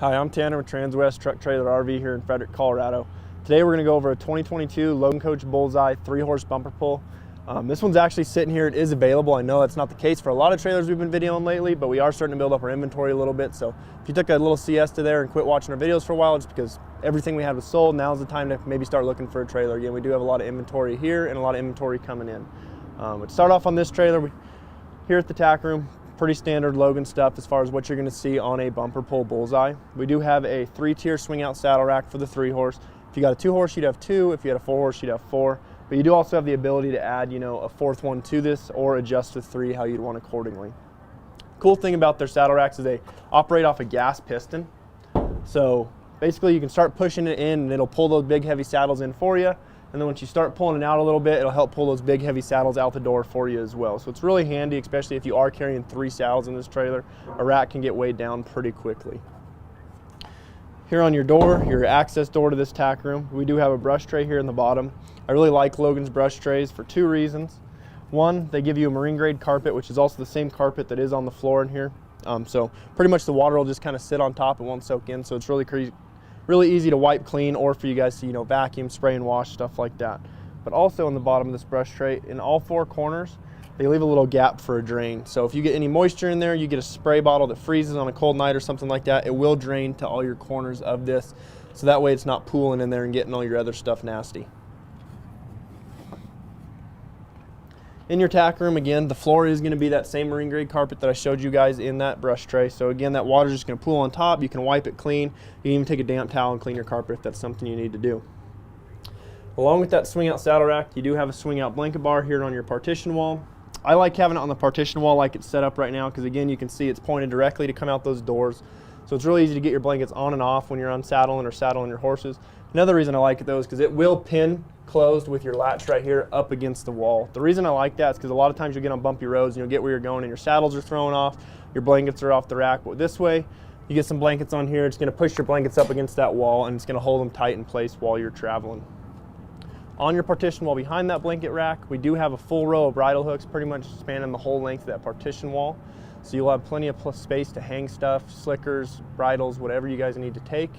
Hi, I'm Tanner with Transwest Truck Trailer RV here in Frederick, Colorado. Today we're going to go over a 2022 Logan Coach Bullseye 3-horse bumper pull. This one's actually sitting here. It is available. I know that's not the case for a lot of trailers we've been videoing lately, but we are starting to build up our inventory a little bit. So if you took a little siesta there and quit watching our videos for a while just because everything we had was sold, now's the time to maybe start looking for a trailer. Again, we do have a lot of inventory here and a lot of inventory coming in. To start off on this trailer, here at the Tack Room, pretty standard Logan stuff as far as what you're going to see on a bumper pull Bullseye. We do have a 3-tier swing out saddle rack for the 3-horse. If you got a 2-horse, you'd have 2. If you had a 4-horse, you'd have 4. But you do also have the ability to add, a 4th one to this or adjust to 3 how you'd want accordingly. Cool thing about their saddle racks is they operate off a gas piston. So basically you can start pushing it in and it'll pull those big heavy saddles in for you. And then once you start pulling it out a little bit, it'll help pull those big heavy saddles out the door for you as well. So it's really handy, especially if you are carrying 3 saddles in this trailer. A rack can get weighed down pretty quickly. Here on your door, your access door to this tack room, we do have a brush tray here in the bottom. I really like Logan's brush trays for 2 reasons. One, they give you a marine grade carpet, which is also the same carpet that is on the floor in here. So pretty much the water will just kind of sit on top, it won't soak in, so it's really easy to wipe clean or for you guys to vacuum, spray and wash, stuff like that. But also on the bottom of this brush tray, in all 4 corners, they leave a little gap for a drain. So if you get any moisture in there, you get a spray bottle that freezes on a cold night or something like that, it will drain to all your corners of this. So that way it's not pooling in there and getting all your other stuff nasty. In your tack room, again, the floor is going to be that same marine grade carpet that I showed you guys in that brush tray. So again, that water is just going to pool on top. You can wipe it clean. You can even take a damp towel and clean your carpet if that's something you need to do. Along with that swing out saddle rack, you do have a swing out blanket bar here on your partition wall. I like having it on the partition wall like it's set up right now because again, you can see it's pointed directly to come out those doors. So it's really easy to get your blankets on and off when you're unsaddling or saddling your horses. Another reason I like it though is because it will pin closed with your latch right here up against the wall. The reason I like that is because a lot of times you get on bumpy roads and you'll get where you're going and your saddles are thrown off, your blankets are off the rack. But this way, you get some blankets on here, it's going to push your blankets up against that wall and it's going to hold them tight in place while you're traveling. On your partition wall behind that blanket rack, we do have a full row of bridle hooks pretty much spanning the whole length of that partition wall. So you'll have plenty of space to hang stuff, slickers, bridles, whatever you guys need to take.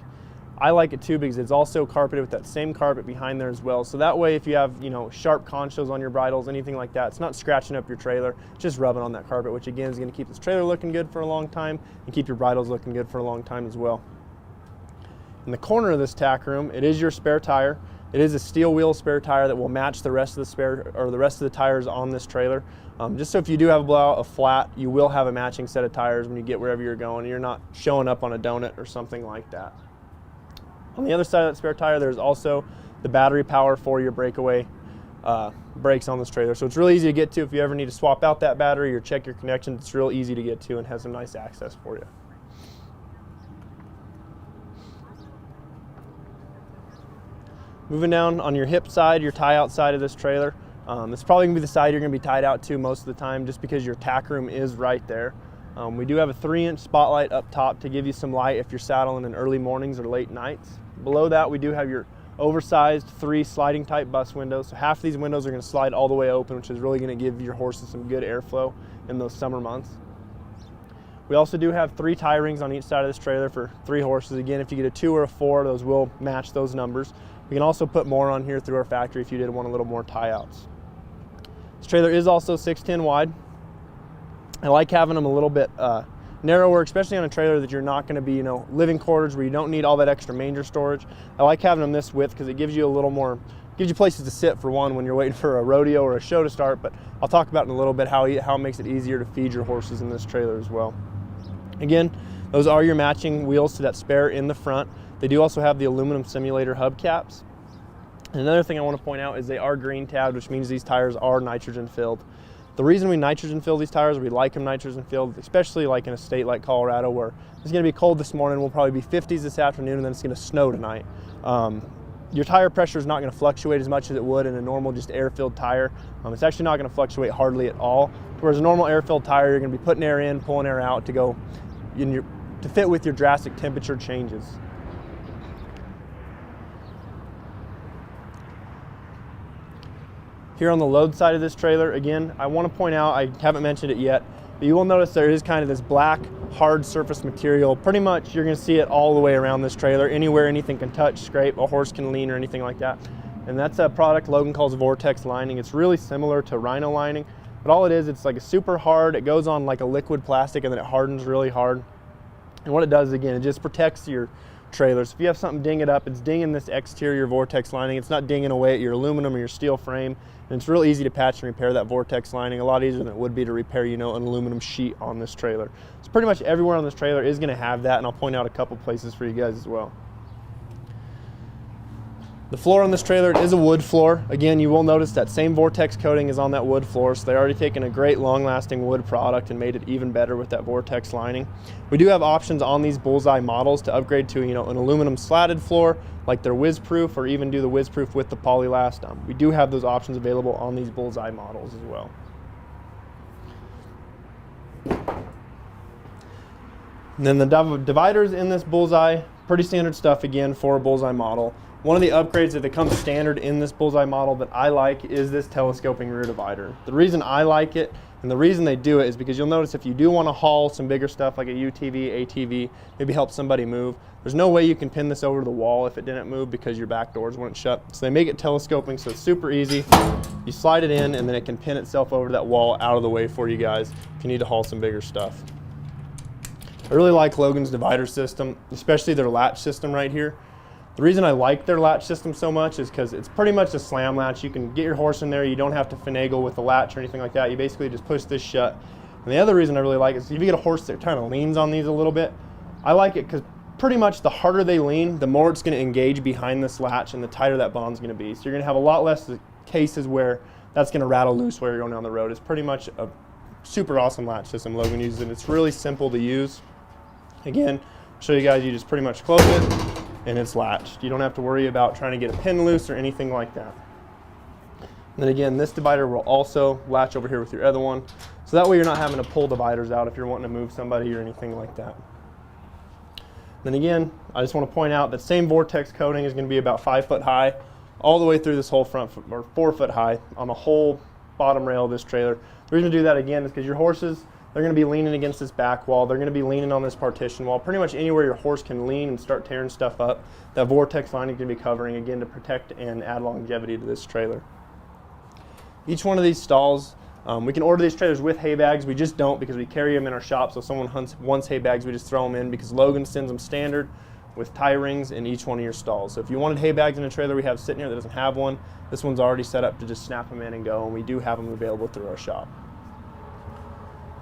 I like it too because it's also carpeted with that same carpet behind there as well. So that way if you have, sharp conchos on your bridles, anything like that, it's not scratching up your trailer, it's just rubbing on that carpet, which again is going to keep this trailer looking good for a long time and keep your bridles looking good for a long time as well. In the corner of this tack room, it is your spare tire. It is a steel wheel spare tire that will match the rest of the tires on this trailer. Just so if you do have a blowout, a flat, you will have a matching set of tires when you get wherever you're going. You're not showing up on a donut or something like that. On the other side of that spare tire, there's also the battery power for your breakaway brakes on this trailer. So it's really easy to get to if you ever need to swap out that battery or check your connections. It's real easy to get to and has some nice access for you. Moving down on your hip side, your tie out side of this trailer, this is probably going to be the side you're going to be tied out to most of the time just because your tack room is right there. We do have a 3-inch spotlight up top to give you some light if you're saddling in early mornings or late nights. Below that, we do have your oversized 3 sliding type bus windows. So half of these windows are going to slide all the way open, which is really going to give your horses some good airflow in those summer months. We also do have 3 tie rings on each side of this trailer for 3 horses. Again, if you get a 2 or a 4, those will match those numbers. We can also put more on here through our factory if you did want a little more tie outs. This trailer is also 6'10" wide. I like having them a little bit narrower, especially on a trailer that you're not going to be, living quarters where you don't need all that extra manger storage. I like having them this width because it gives you a little more, gives you places to sit for one when you're waiting for a rodeo or a show to start, but I'll talk about in a little bit how it makes it easier to feed your horses in this trailer as well. Again, those are your matching wheels to that spare in the front. They do also have the aluminum simulator hubcaps. And another thing I want to point out is they are green tabbed, which means these tires are nitrogen filled. The reason we nitrogen fill these tires, we like them nitrogen filled, especially like in a state like Colorado where it's going to be cold this morning, we'll probably be 50s this afternoon, and then it's going to snow tonight. Your tire pressure is not going to fluctuate as much as it would in a normal just air-filled tire. It's actually not going to fluctuate hardly at all. Whereas a normal air-filled tire, you're going to be putting air in, pulling air out to fit with your drastic temperature changes. Here on the load side of this trailer, again, I want to point out, I haven't mentioned it yet, But you will notice there is kind of this black hard surface material. Pretty much you're going to see it all the way around this trailer. Anywhere anything can touch, scrape, a horse can lean or anything like that. And that's a product Logan calls Vortex Lining. It's really similar to Rhino lining, but all it is, it's like a super hard, it goes on like a liquid plastic and then it hardens really hard. And what it does, again, it just protects your trailers. If you have something ding it up, it's dinging this exterior Vortex lining. It's not dinging away at your aluminum or your steel frame. And it's real easy to patch and repair that Vortex lining, a lot easier than it would be to repair, you know, an aluminum sheet on this trailer. So pretty much everywhere on this trailer is going to have that, and I'll point out a couple places for you guys as well. The floor on this trailer is a wood floor. Again, you will notice that same Vortex coating is on that wood floor, so they're already taken a great long-lasting wood product and made it even better with that Vortex lining. We do have options on these Bullseye models to upgrade to, you know, an aluminum slatted floor, like their whiz-proof, or even do the whiz-proof with the polylast. We do have those options available on these Bullseye models as well. And then the dividers in this Bullseye, pretty standard stuff again for a Bullseye model. One of the upgrades that comes standard in this Bullseye model that I like is this telescoping rear divider. The reason I like it and the reason they do it is because you'll notice if you do want to haul some bigger stuff like a UTV, ATV, maybe help somebody move, there's no way you can pin this over to the wall if it didn't move because your back doors wouldn't shut. So they make it telescoping so it's super easy. You slide it in and then it can pin itself over to that wall out of the way for you guys if you need to haul some bigger stuff. I really like Logan's divider system, especially their latch system right here. The reason I like their latch system so much is because it's pretty much a slam latch. You can get your horse in there. You don't have to finagle with the latch or anything like that. You basically just push this shut. And the other reason I really like it is if you get a horse that kind of leans on these a little bit, I like it because pretty much the harder they lean, the more it's going to engage behind this latch and the tighter that bond's going to be. So you're going to have a lot less cases where that's going to rattle loose while you're going down the road. It's pretty much a super awesome latch system Logan uses, and it's really simple to use. Again, I'll show you guys, you just pretty much close it and it's latched. You don't have to worry about trying to get a pin loose or anything like that. And then again, this divider will also latch over here with your other one. So that way you're not having to pull dividers out if you're wanting to move somebody or anything like that. Then again, I just want to point out that same Vortex coating is going to be about 5 foot high all the way through this whole front, or 4 foot high on the whole bottom rail of this trailer. The reason to do that again is because your horses, they're going to be leaning against this back wall. They're going to be leaning on this partition wall. Pretty much anywhere your horse can lean and start tearing stuff up, that Vortex lining is going to be covering, again, to protect and add longevity to this trailer. Each one of these stalls, we can order these trailers with hay bags. We just don't because we carry them in our shop. So if someone wants hay bags, we just throw them in because Logan sends them standard with tie rings in each one of your stalls. So if you wanted hay bags in a trailer we have sitting here that doesn't have one, this one's already set up to just snap them in and go, and we do have them available through our shop.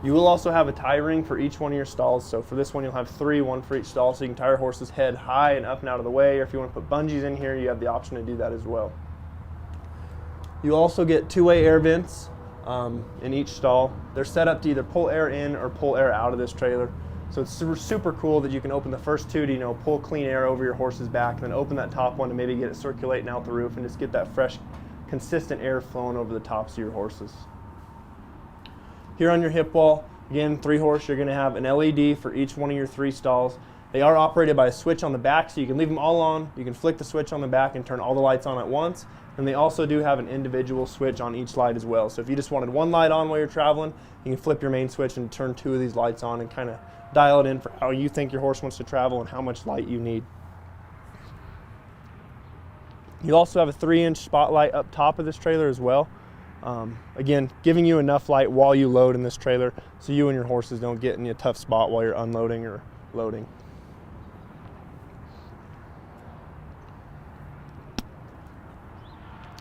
You will also have a tie ring for each one of your stalls. So for this one, you'll have 3, 1 for each stall, so you can tie your horse's head high and up and out of the way, or if you want to put bungees in here, you have the option to do that as well. You also get 2-way air vents in each stall. They're set up to either pull air in or pull air out of this trailer. So it's super, super cool that you can open the first 2 to, you know, pull clean air over your horse's back, and then open that top one to maybe get it circulating out the roof and just get that fresh, consistent air flowing over the tops of your horses. Here on your hip wall, again, 3 horse, you're going to have an LED for each one of your 3 stalls. They are operated by a switch on the back, so you can leave them all on. You can flick the switch on the back and turn all the lights on at once. And they also do have an individual switch on each light as well. So if you just wanted one light on while you're traveling, you can flip your main switch and turn 2 of these lights on and kind of dial it in for how you think your horse wants to travel and how much light you need. You also have a 3-inch spotlight up top of this trailer as well. Again, giving you enough light while you load in this trailer so you and your horses don't get in a tough spot while you're unloading or loading.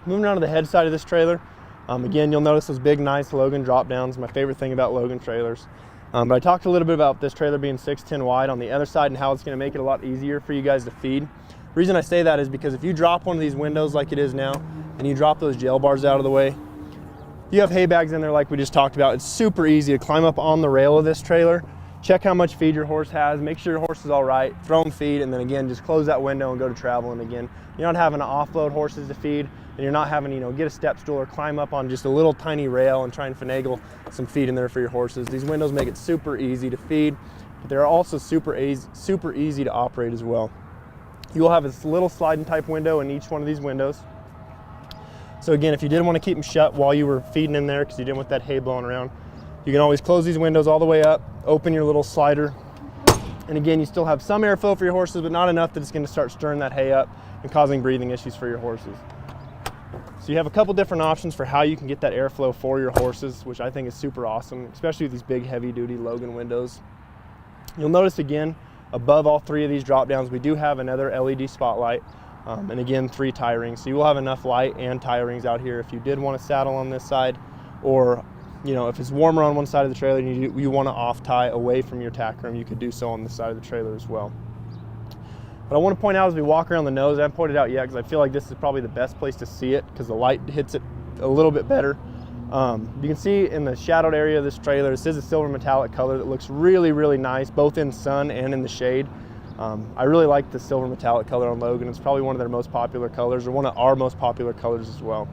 Moving on to the head side of this trailer, again, you'll notice those big, nice Logan drop downs. My favorite thing about Logan trailers. But I talked a little bit about this trailer being 6'10" wide on the other side and how it's going to make it a lot easier for you guys to feed. The reason I say that is because if you drop one of these windows like it is now and you drop those jail bars out of the way, you have hay bags in there like we just talked about. It's super easy to climb up on the rail of this trailer, check how much feed your horse has, make sure your horse is all right, throw them feed, and then again, just close that window and go to travel. And again, you're not having to offload horses to feed, and you're not having to, you know, get a step stool or climb up on just a little tiny rail and try and finagle some feed in there for your horses. These windows make it super easy to feed, but they're also super easy to operate as well. You will have this little sliding type window in each one of these windows. So again, if you did want to keep them shut while you were feeding in there because you didn't want that hay blowing around, You can always close these windows all the way up, open your little slider, and again, you still have some airflow for your horses, but not enough that it's going to start stirring that hay up and causing breathing issues for your horses. So you have a couple different options for how you can get that airflow for your horses, which I think is super awesome, especially with these big heavy-duty Logan windows. You'll notice again, above all three of these drop downs, we do have another LED spotlight, and again, 3 tie rings. So you will have enough light and tie rings out here if you did want to saddle on this side, or you know, if it's warmer on one side of the trailer and you want to off tie away from your tack room, you could do so on this side of the trailer as well. But I want to point out as we walk around the nose, I haven't pointed out yet because I feel like this is probably the best place to see it because the light hits it a little bit better. You can see in the shadowed area of this trailer, this is a silver metallic color that looks really, really nice, both in sun and in the shade. I really like the silver metallic color on Logan. It's probably one of their most popular colors, or one of our most popular colors as well.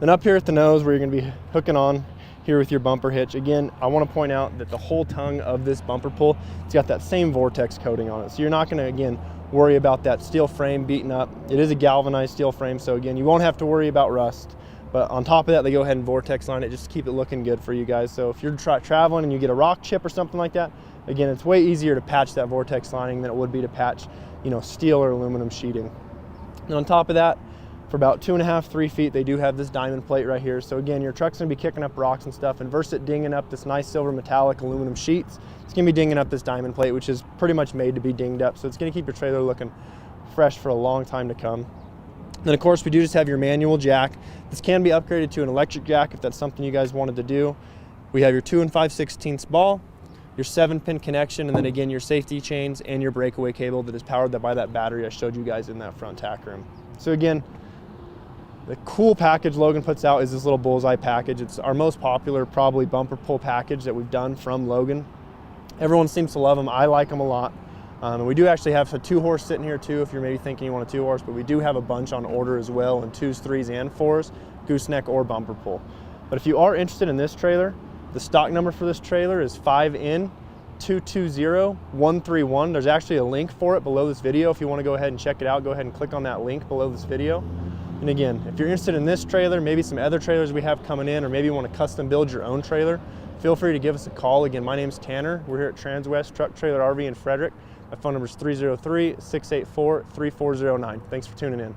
Then up here at the nose where you're going to be hooking on here with your bumper hitch, again, I want to point out that the whole tongue of this bumper pull, it's got that same Vortex coating on it. So you're not going to, again, worry about that steel frame beating up. It is a galvanized steel frame, so again, you won't have to worry about rust. But on top of that, they go ahead and Vortex line it just to keep it looking good for you guys. So if you're traveling and you get a rock chip or something like that, again, it's way easier to patch that Vortex lining than it would be to patch, you know, steel or aluminum sheeting. And on top of that, for about 2.5 to 3 feet, they do have this diamond plate right here. So again, your truck's gonna be kicking up rocks and stuff, and versus it dinging up this nice silver metallic aluminum sheets, it's gonna be dinging up this diamond plate, which is pretty much made to be dinged up. So it's gonna keep your trailer looking fresh for a long time to come. Then of course, we do just have your manual jack. This can be upgraded to an electric jack if that's something you guys wanted to do. We have your 2 5/16 ball, your 7-pin connection, and then again, your safety chains and your breakaway cable that is powered by that battery I showed you guys in that front tack room. So again, the cool package Logan puts out is this little Bullseye package. It's our most popular, probably bumper pull package that we've done from Logan. Everyone seems to love them. I like them a lot. And we do actually have a 2-horse sitting here too, if you're maybe thinking you want a 2-horse, but we do have a bunch on order as well in 2s, 3s, and 4s, gooseneck or bumper pull. But if you are interested in this trailer, the stock number for this trailer is 5N220131. There's actually a link for it below this video. If you want to go ahead and check it out, go ahead and click on that link below this video. And again, if you're interested in this trailer, maybe some other trailers we have coming in, or maybe you want to custom build your own trailer, feel free to give us a call. Again, my name's Tanner. We're here at Transwest Truck Trailer RV in Frederick. My phone number is 303-684-3409. Thanks for tuning in.